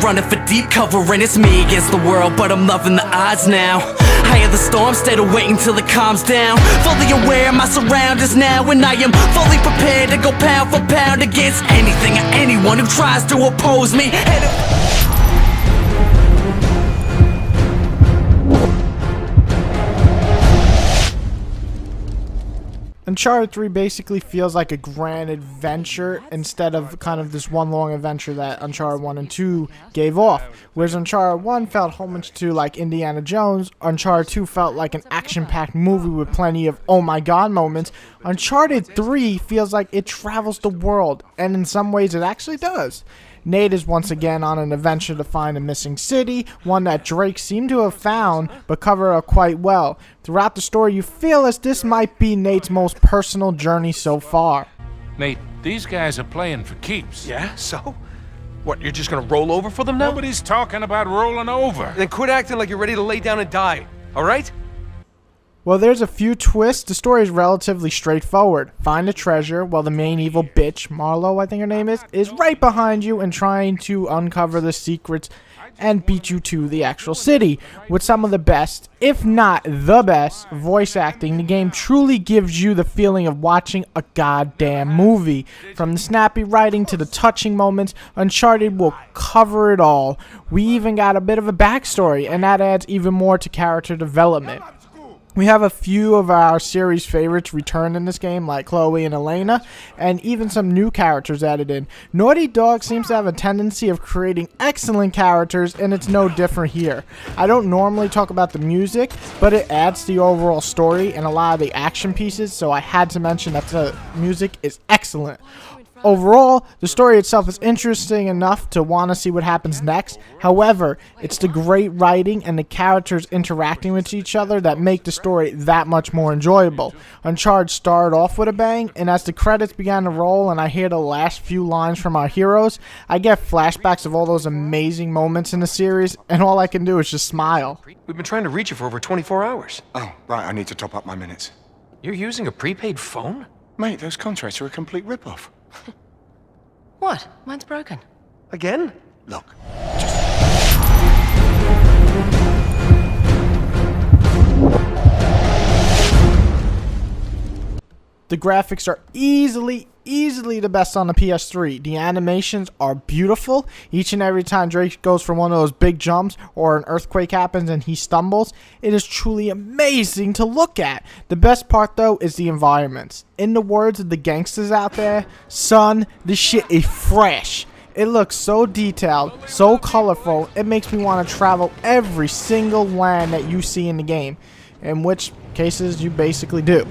Running for deep cover and it's me against the world, but I'm loving the odds now. I hear the storm, instead of waiting till it calms down. Fully aware of my surroundings now, and I am fully prepared to go pound for pound against anything or anyone who tries to oppose me. Uncharted 3 basically feels like a grand adventure instead of kind of this one long adventure that Uncharted 1 and 2 gave off. Whereas Uncharted 1 felt homage to like Indiana Jones, Uncharted 2 felt like an action-packed movie with plenty of oh my god moments. Uncharted 3 feels like it travels the world, and in some ways it actually does. Nate is once again on an adventure to find a missing city, one that Drake seemed to have found but covered up quite well. Throughout the story, you feel as this might be Nate's most personal journey so far. Nate, these guys are playing for keeps. Yeah, so? What, you're just gonna roll over for them now? Nobody's talking about rolling over. Then quit acting like you're ready to lay down and die, alright? Well, there's a few twists. The story is relatively straightforward. Find a treasure while the main evil bitch, Marlo I think her name is right behind you and trying to uncover the secrets and beat you to the actual city. With some of the best, if not the best, voice acting, the game truly gives you the feeling of watching a goddamn movie. From the snappy writing to the touching moments, Uncharted will cover it all. We even got a bit of a backstory, and that adds even more to character development. We have a few of our series favorites return in this game, like Chloe and Elena, and even some new characters added in. Naughty Dog seems to have a tendency of creating excellent characters, and it's no different here. I don't normally talk about the music, but it adds to the overall story and a lot of the action pieces, so I had to mention that the music is excellent. Overall, the story itself is interesting enough to want to see what happens next. However, it's the great writing and the characters interacting with each other that make the story that much more enjoyable. Uncharted started off with a bang, and as the credits began to roll and I hear the last few lines from our heroes, I get flashbacks of all those amazing moments in the series, and all I can do is just smile. We've been trying to reach you for over 24 hours. Oh, right, I need to top up my minutes. You're using a prepaid phone? Mate, those contracts are a complete rip-off. What? Mine's broken. Again? Look, The graphics are easily the best on the PS3. The animations are beautiful. Each and every time Drake goes for one of those big jumps or an earthquake happens and he stumbles, it is truly amazing to look at. The best part though is the environments. In the words of the gangsters out there, son, this shit is fresh. It looks so detailed, so colorful, it makes me want to travel every single land that you see in the game, in which cases you basically do.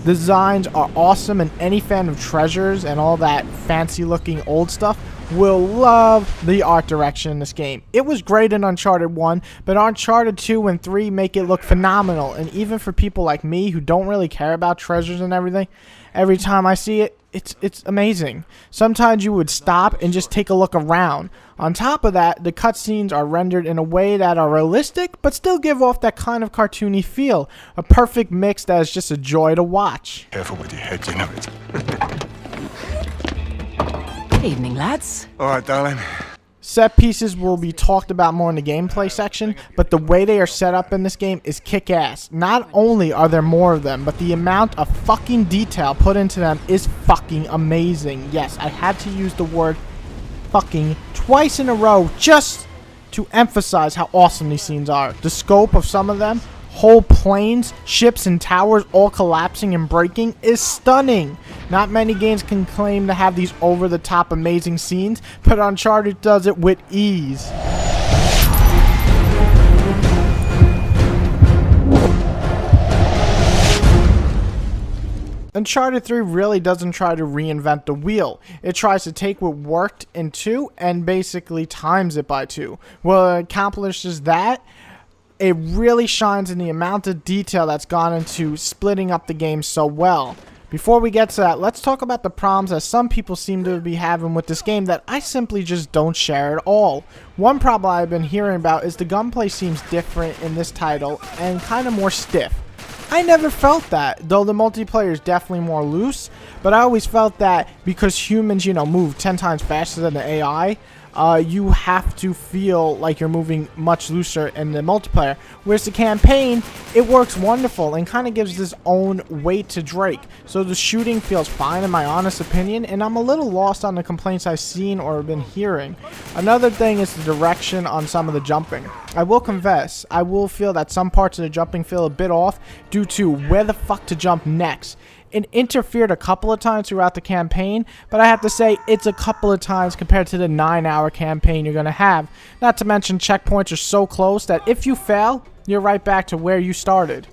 The designs are awesome, and any fan of treasures and all that fancy looking old stuff will love the art direction in this game. It was great in Uncharted 1, but Uncharted 2 and 3 make it look phenomenal, and even for people like me who don't really care about treasures and everything, every time I see it, it's amazing. Sometimes you would stop and just take a look around. On top of that, the cutscenes are rendered in a way that are realistic, but still give off that kind of cartoony feel. A perfect mix that is just a joy to watch. careful with your head, you know it. Evening, lads. All right, darling. Set pieces will be talked about more in the gameplay section, but the way they are set up in this game is kick-ass. Not only are there more of them, but the amount of fucking detail put into them is fucking amazing. Yes, I had to use the word fucking twice in a row just to emphasize how awesome these scenes are. The scope of some of them, whole planes, ships, and towers all collapsing and breaking is stunning. Not many games can claim to have these over-the-top amazing scenes, but Uncharted does it with ease. Uncharted 3 really doesn't try to reinvent the wheel. It tries to take what worked in 2 and basically times it by 2. Well, it accomplishes that. It really shines in the amount of detail that's gone into splitting up the game so well. Before we get to that, let's talk about the problems that some people seem to be having with this game that I simply just don't share at all. One problem I've been hearing about is the gunplay seems different in this title and kind of more stiff. I never felt that, though the multiplayer is definitely more loose, but I always felt that because humans, move 10 times faster than the AI, you have to feel like you're moving much looser in the multiplayer. Whereas the campaign, it works wonderful and kind of gives this own weight to Drake. So the shooting feels fine in my honest opinion, and I'm a little lost on the complaints I've seen or been hearing. Another thing is the direction on some of the jumping. I will confess, I will feel that some parts of the jumping feel a bit off due to where the fuck to jump next. It interfered a couple of times throughout the campaign, but I have to say it's a couple of times compared to the 9-hour campaign you're going to have. Not to mention checkpoints are so close that if you fail, you're right back to where you started.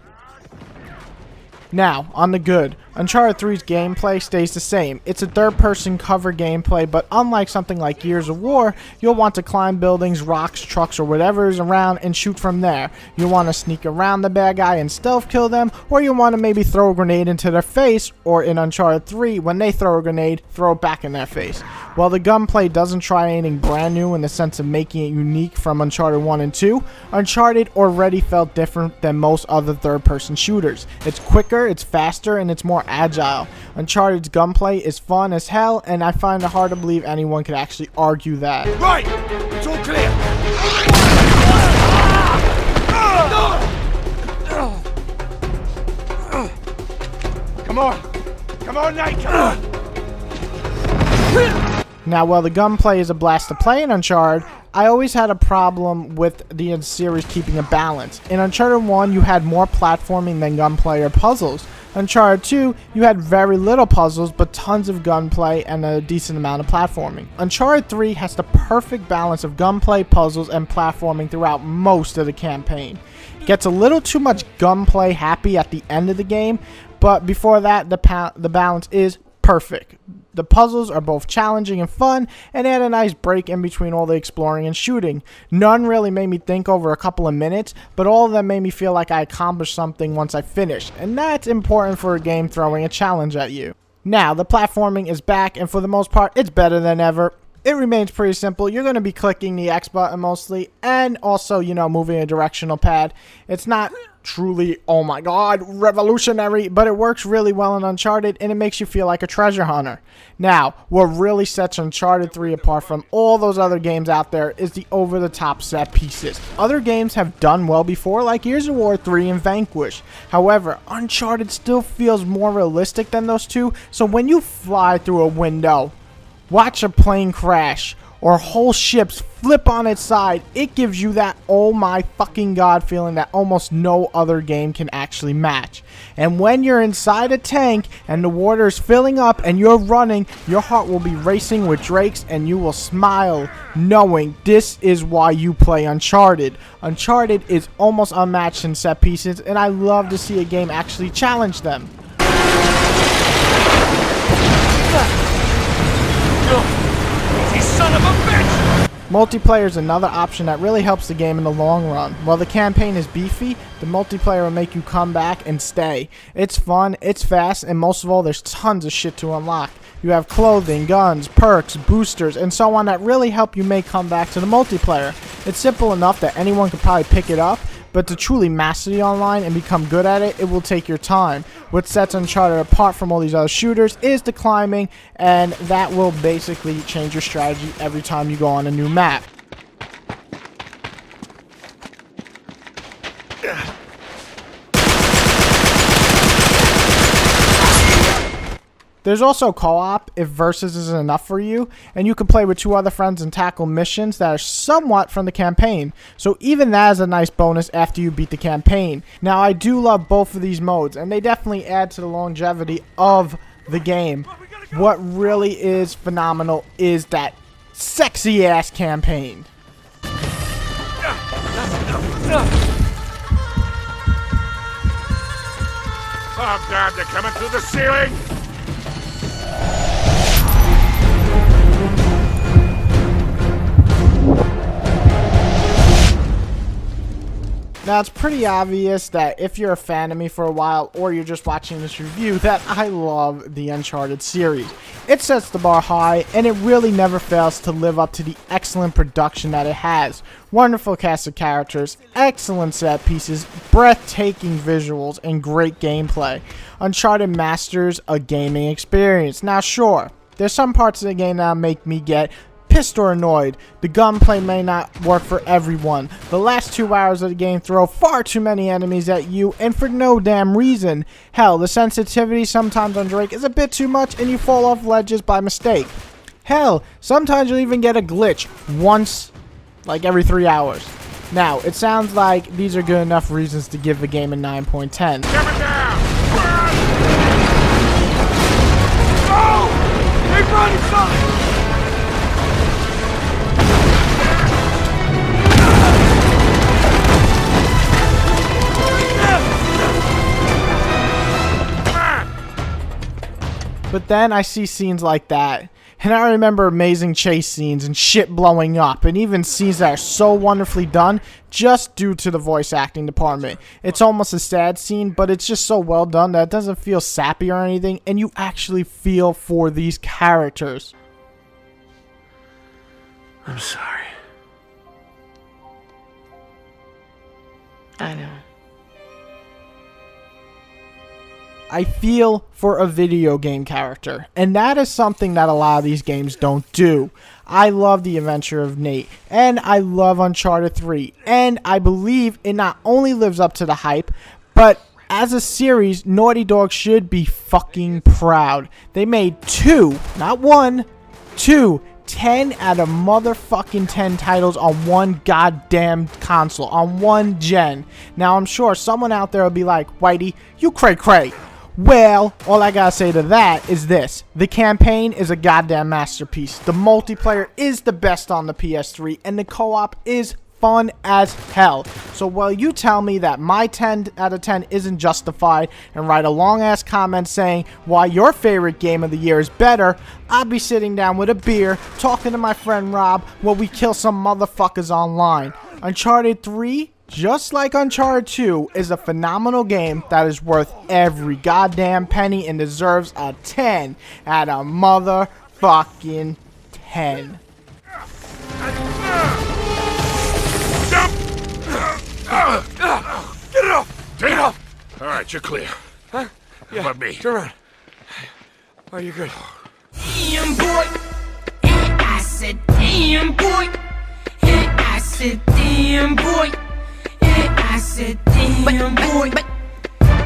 Now, on the good, Uncharted 3's gameplay stays the same. It's a third-person cover gameplay, but unlike something like Gears of War, you'll want to climb buildings, rocks, trucks, or whatever is around and shoot from there. You'll want to sneak around the bad guy and stealth kill them, or you want to maybe throw a grenade into their face, or in Uncharted 3, when they throw a grenade, throw it back in their face. While the gunplay doesn't try anything brand new in the sense of making it unique from Uncharted 1 and 2, Uncharted already felt different than most other third-person shooters. It's quicker, it's faster, and it's more agile. Uncharted's gunplay is fun as hell, and I find it hard to believe anyone could actually argue that. Right! It's all clear! Come on! Come on, Nate! Come on! Now, while the gunplay is a blast to play in Uncharted, I always had a problem with the series keeping a balance. In Uncharted 1, you had more platforming than gunplay or puzzles. Uncharted 2, you had very little puzzles, but tons of gunplay and a decent amount of platforming. Uncharted 3 has the perfect balance of gunplay, puzzles, and platforming throughout most of the campaign. It gets a little too much gunplay happy at the end of the game, but before that, the balance is perfect. The puzzles are both challenging and fun, and add a nice break in between all the exploring and shooting. None really made me think over a couple of minutes, but all of them made me feel like I accomplished something once I finished, and that's important for a game throwing a challenge at you. Now, the platforming is back, and for the most part, it's better than ever. It remains pretty simple. You're going to be clicking the X button mostly, and also, moving a directional pad. It's not truly, oh my god, revolutionary, but it works really well in Uncharted, and it makes you feel like a treasure hunter. Now, what really sets Uncharted 3 apart from all those other games out there is the over-the-top set pieces. Other games have done well before, like Gears of War 3 and Vanquish. However, Uncharted still feels more realistic than those two, so when you fly through a window, watch a plane crash, or whole ships flip on its side, it gives you that oh my fucking god feeling that almost no other game can actually match. And when you're inside a tank and the water is filling up and you're running, your heart will be racing with Drake's and you will smile knowing this is why you play Uncharted. Uncharted is almost unmatched in set pieces, and I love to see a game actually challenge them. Son of a bitch! Multiplayer is another option that really helps the game in the long run. While the campaign is beefy, the multiplayer will make you come back and stay. It's fun, it's fast, and most of all, there's tons of shit to unlock. You have clothing, guns, perks, boosters, and so on that really help you make come back to the multiplayer. It's simple enough that anyone could probably pick it up, but to truly master the online and become good at it, it will take your time. What sets Uncharted apart from all these other shooters is the climbing, and that will basically change your strategy every time you go on a new map. There's also co-op if versus isn't enough for you, and you can play with 2 other friends and tackle missions that are somewhat from the campaign, so even that is a nice bonus after you beat the campaign. Now, I do love both of these modes, and they definitely add to the longevity of the game. What really is phenomenal is that sexy ass campaign. Oh god, they're coming through the ceiling! Now, it's pretty obvious that if you're a fan of me for a while, or you're just watching this review, that I love the Uncharted series. It sets the bar high, and it really never fails to live up to the excellent production that it has. Wonderful cast of characters, excellent set pieces, breathtaking visuals, and great gameplay. Uncharted masters a gaming experience. Now, sure, there's some parts of the game that make me get pissed or annoyed. The gunplay may not work for everyone. The last 2 hours of the game throw far too many enemies at you and for no damn reason. Hell, the sensitivity sometimes on Drake is a bit too much and you fall off ledges by mistake. Hell, sometimes you'll even get a glitch once, like every 3 hours. Now, it sounds like these are good enough reasons to give the game a 9.10. Keep running, son! But then I see scenes like that, and I remember amazing chase scenes and shit blowing up, and even scenes that are so wonderfully done just due to the voice acting department. It's almost a sad scene, but it's just so well done that it doesn't feel sappy or anything, and you actually feel for these characters. I'm sorry. I know. I feel for a video game character, and that is something that a lot of these games don't do. I love the adventure of Nate, and I love Uncharted 3, and I believe it not only lives up to the hype, but as a series, Naughty Dog should be fucking proud. They made 2, not 1, 2, 10 out of motherfucking 10 titles on one goddamn console, on one gen. Now, I'm sure someone out there will be like, Whitey, you cray-cray. Well, all I gotta say to that is this. The campaign is a goddamn masterpiece. The multiplayer is the best on the PS3, and the co-op is fun as hell. So while you tell me that my 10 out of 10 isn't justified and write a long ass comment saying why your favorite game of the year is better, I'll be sitting down with a beer talking to my friend Rob while we kill some motherfuckers online. Uncharted 3, just like Uncharted 2, is a phenomenal game that is worth every goddamn penny and deserves a 10 out of motherfucking 10. Get it off! Take it off! All right, you're clear. Huh? Yeah. How about me? Turn around. Are you good? Damn boy, and I said damn boy, and I said damn boy, and I said damn boy.